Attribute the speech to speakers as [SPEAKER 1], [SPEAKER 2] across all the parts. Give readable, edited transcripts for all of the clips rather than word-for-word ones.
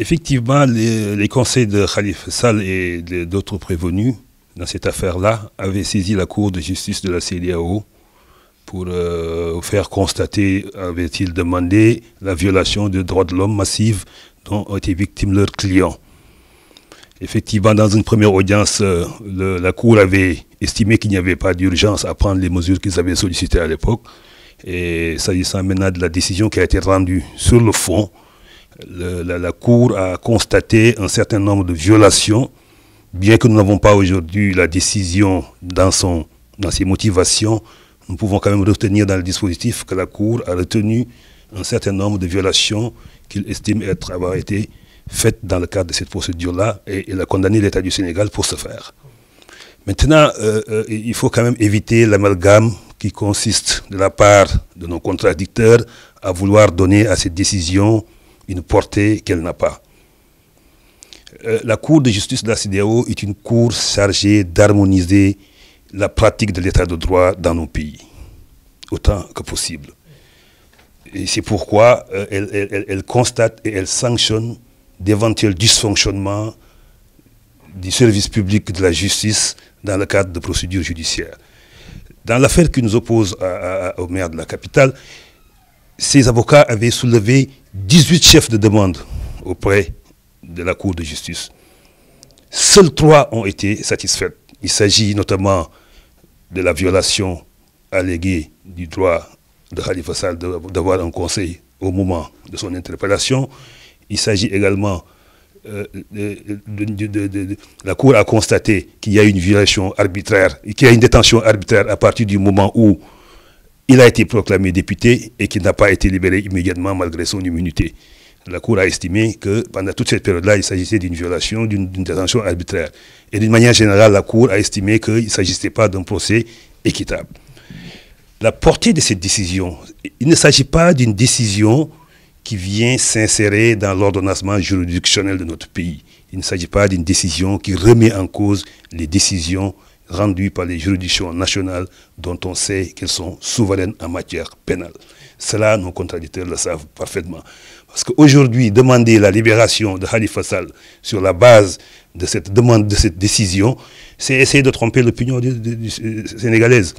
[SPEAKER 1] Effectivement, les conseils de Khalifa Sall et d'autres prévenus dans cette affaire-là avaient saisi la Cour de justice de la CEDEAO pour faire constater, avait-il demandé, la violation des droits de l'homme massive dont ont été victimes leurs clients. Effectivement, dans une première audience, la Cour avait estimé qu'il n'y avait pas d'urgence à prendre les mesures qu'ils avaient sollicitées à l'époque. Et s'agissant maintenant de la décision qui a été rendue sur le fond, la Cour a constaté un certain nombre de violations, bien que nous n'avons pas aujourd'hui la décision dans ses motivations. Nous pouvons quand même retenir dans le dispositif que la Cour a retenu un certain nombre de violations qu'il estime avoir été faites dans le cadre de cette procédure-là, et elle a condamné l'État du Sénégal pour ce faire. Maintenant, il faut quand même éviter l'amalgame qui consiste de la part de nos contradicteurs à vouloir donner à cette décision une portée qu'elle n'a pas. La Cour de justice de la CEDEAO est une cour chargée d'harmoniser la pratique de l'état de droit dans nos pays, autant que possible. Et c'est pourquoi elle constate et elle sanctionne d'éventuels dysfonctionnements du service public de la justice dans le cadre de procédures judiciaires. Dans l'affaire qui nous oppose au maire de la capitale, ces avocats avaient soulevé 18 chefs de demande auprès de la Cour de justice. Seuls 3 ont été satisfaits. Il s'agit notamment de la violation alléguée du droit de Khalifa Sall d'avoir un conseil au moment de son interpellation. Il s'agit également la Cour a constaté qu'il y a une violation arbitraire, qu'il y a une détention arbitraire à partir du moment où il a été proclamé député et qu'il n'a pas été libéré immédiatement malgré son immunité. La Cour a estimé que pendant toute cette période-là, il s'agissait d'une violation, d'une détention arbitraire. Et d'une manière générale, la Cour a estimé qu'il ne s'agissait pas d'un procès équitable. La portée de cette décision, il ne s'agit pas d'une décision qui vient s'insérer dans l'ordonnancement juridictionnel de notre pays. Il ne s'agit pas d'une décision qui remet en cause les décisions rendues par les juridictions nationales dont on sait qu'elles sont souveraines en matière pénale. Cela, nos contradicteurs le savent parfaitement. Parce qu'aujourd'hui, demander la libération de Khalifa Sall sur la base de cette demande, de cette décision, c'est essayer de tromper l'opinion sénégalaise.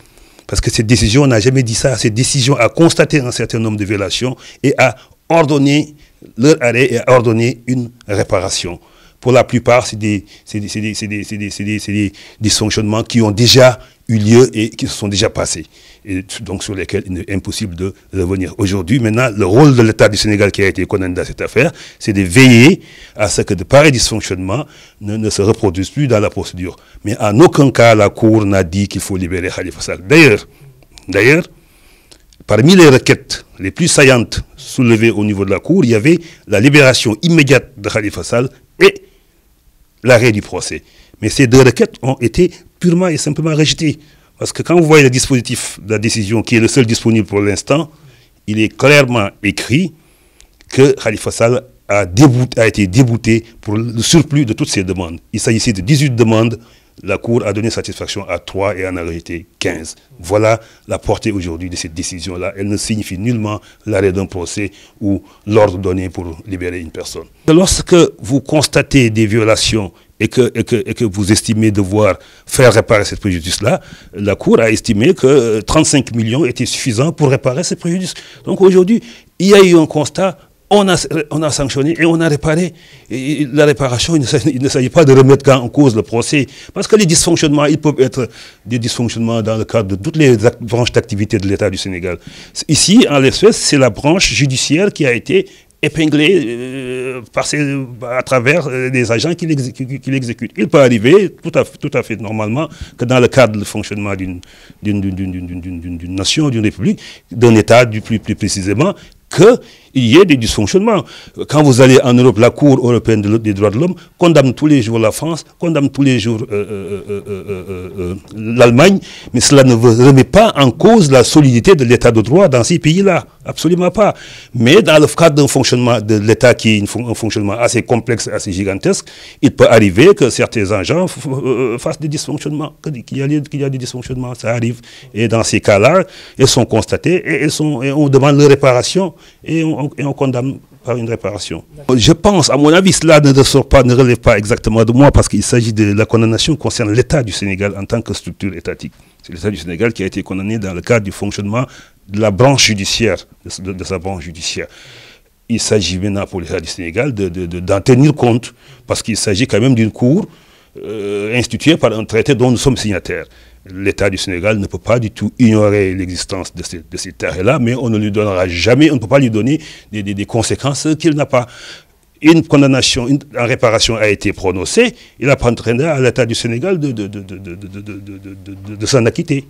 [SPEAKER 1] Parce que cette décision n'a jamais dit ça. Cette décision a constaté un certain nombre de violations et a ordonné leur arrêt et a ordonné une réparation. Pour la plupart, c'est des dysfonctionnements qui ont déjà eu lieu et qui se sont déjà passés. Et donc sur lesquels il est impossible de revenir. Aujourd'hui, maintenant, le rôle de l'État du Sénégal qui a été condamné dans cette affaire, c'est de veiller à ce que de pareils dysfonctionnements ne se reproduisent plus dans la procédure. Mais en aucun cas, la Cour n'a dit qu'il faut libérer Khalifa Sall. D'ailleurs, parmi les requêtes les plus saillantes soulevées au niveau de la Cour, il y avait la libération immédiate de Khalifa Sall et l'arrêt du procès. Mais ces 2 requêtes ont été purement et simplement rejetées. Parce que quand vous voyez le dispositif de la décision, qui est le seul disponible pour l'instant, il est clairement écrit que Khalifa Sall a été débouté pour le surplus de toutes ces demandes. Il s'agissait de 18 demandes. La Cour a donné satisfaction à 3 et en a rejeté 15. Voilà la portée aujourd'hui de cette décision-là. Elle ne signifie nullement l'arrêt d'un procès ou l'ordre donné pour libérer une personne. Lorsque vous constatez des violations et que vous estimez devoir faire réparer cette préjudice-là, la Cour a estimé que 35 millions étaient suffisants pour réparer ce préjudice. Donc aujourd'hui, il y a eu un constat. On a sanctionné et on a réparé. Et la réparation, il ne s'agit pas de remettre en cause le procès. Parce que les dysfonctionnements, ils peuvent être des dysfonctionnements dans le cadre de toutes les branches d'activité de l'État du Sénégal. Ici, en l'espèce, c'est la branche judiciaire qui a été épinglée à travers des agents qui l'exécutent. Il peut arriver tout à fait normalement que dans le cadre du fonctionnement d'une nation, d'une république, d'un État plus précisément, qu'il y ait des dysfonctionnements. Quand vous allez en Europe, la Cour européenne des droits de l'homme condamne tous les jours la France, condamne tous les jours l'Allemagne, mais cela ne remet pas en cause la solidité de l'état de droit dans ces pays-là. Absolument pas. Mais dans le cadre d'un fonctionnement de l'État qui est un fonctionnement assez complexe, assez gigantesque, il peut arriver que certains agents fassent des dysfonctionnements, qu'il y a des dysfonctionnements, ça arrive. Et dans ces cas-là, ils sont constatés et on demande leur réparation et on condamne par une réparation. Je pense, à mon avis, cela ne relève pas exactement de moi parce qu'il s'agit de la condamnation qui concerne l'État du Sénégal en tant que structure étatique. C'est l'État du Sénégal qui a été condamné dans le cadre du fonctionnement de la branche judiciaire, de sa branche judiciaire. Il s'agit maintenant pour l'État du Sénégal d'en tenir compte parce qu'il s'agit quand même d'une cour instituée par un traité dont nous sommes signataires. L'État du Sénégal ne peut pas du tout ignorer l'existence de ces terres-là, mais on ne lui donnera jamais, on ne peut pas lui donner des conséquences qu'il n'a pas. Une condamnation en réparation a été prononcée, il apprendra à l'État du Sénégal de s'en acquitter.